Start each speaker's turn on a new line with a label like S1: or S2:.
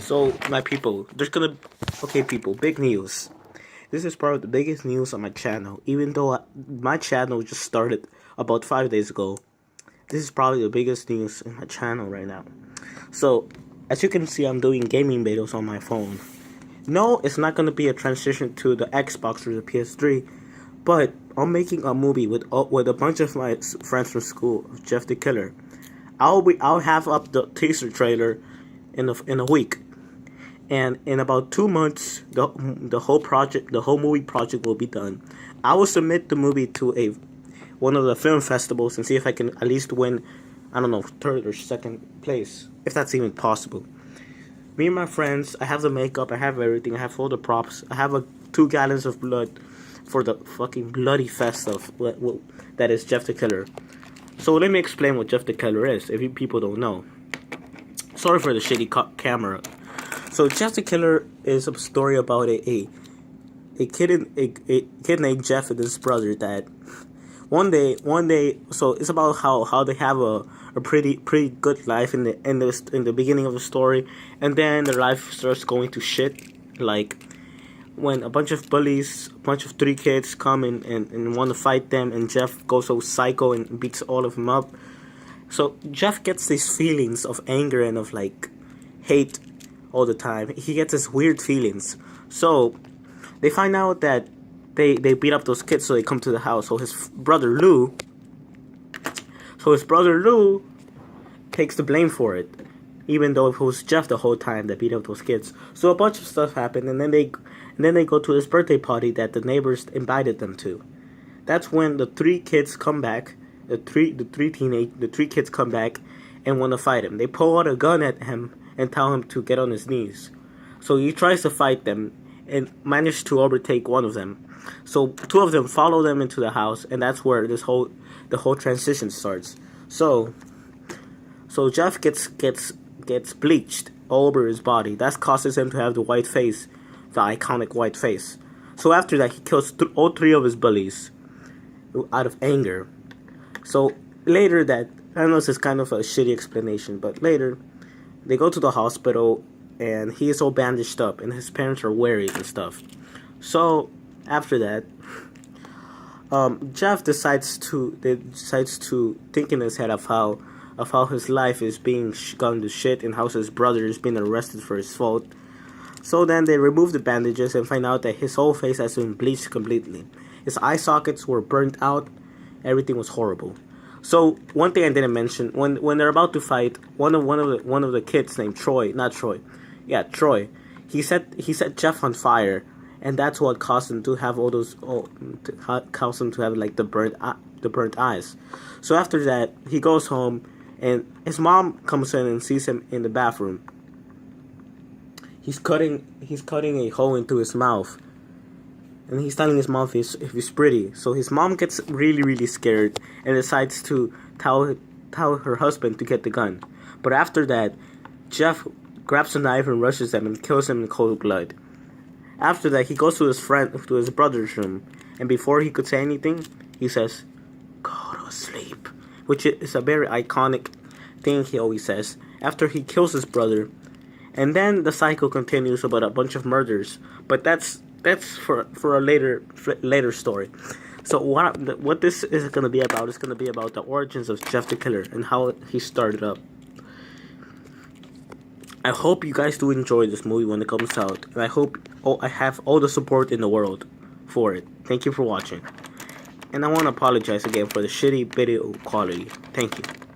S1: So, my people, okay, people, big news. This is probably the biggest news on my channel, even though my channel just started about 5 days ago. This is probably the biggest news in my channel right now. So, as you can see, I'm doing gaming videos on my phone. No, it's not going to be a transition to the Xbox or the PS3, but I'm making a movie with a bunch of my friends from school, Jeff the Killer. I'll have up the teaser trailer in a week, and in about 2 months, the whole movie project will be done. I will submit the movie to one of the film festivals and see if I can at least win, I don't know, third or second place, if that's even possible. Me and my friends, I have the makeup, I have everything, I have all the props, I have 2 gallons of blood for the fucking bloody fest of that is Jeff the Killer. So let me explain what Jeff the Killer is, if you people don't know. Sorry for the shitty camera. So Jeff the Killer is a story about a kid named Jeff and his brother that one day. So it's about how they have a pretty good life in the beginning of the story, and then their life starts going to shit, like when a bunch of 3 kids come and want to fight them, and Jeff goes so psycho and beats all of them up. So Jeff gets these feelings of anger and of like hate all the time. He gets these weird feelings. So they find out that they beat up those kids, so they come to the house. So his brother Lou takes the blame for it, even though it was Jeff the whole time that beat up those kids. So a bunch of stuff happened, and then they go to this birthday party that the neighbors invited them to. That's when the 3 kids come back. The three kids come back and want to fight him. They pull out a gun at him and tell him to get on his knees. So he tries to fight them and manages to overtake one of them. So 2 of them follow them into the house, and that's where the whole transition starts. So Jeff gets bleached all over his body. That causes him to have the white face, the iconic white face. So after that, he kills all 3 of his bullies out of anger. So later I know this is kind of a shitty explanation, but later they go to the hospital and he is all bandaged up and his parents are worried and stuff. So after that, Jeff decides to think in his head of how his life is being gone to shit and how his brother is being arrested for his fault. So then they remove the bandages and find out that his whole face has been bleached completely. His eye sockets were burnt out. Everything was horrible. So one thing I didn't mention, when they're about to fight, one of the kids named Troy, he set Jeff on fire, and that's what caused him to have like the burnt eyes. So after that, he goes home, and his mom comes in and sees him in the bathroom. He's cutting a hole into his mouth, and he's telling his mom if he's pretty. So his mom gets really scared and decides to tell her husband to get the gun. But after that, Jeff grabs a knife and rushes him and kills him in cold blood. After that, he goes to his brother's room, and before he could say anything, he says, "Go to sleep," which is a very iconic thing he always says after he kills his brother. And then the cycle continues about a bunch of murders, but that's for a later story. So what this is going to be about is going to be about the origins of Jeff the Killer and how he started up. I hope you guys do enjoy this movie when it comes out, and I hope I have all the support in the world for it. Thank you for watching, and I want to apologize again for the shitty video quality. Thank you.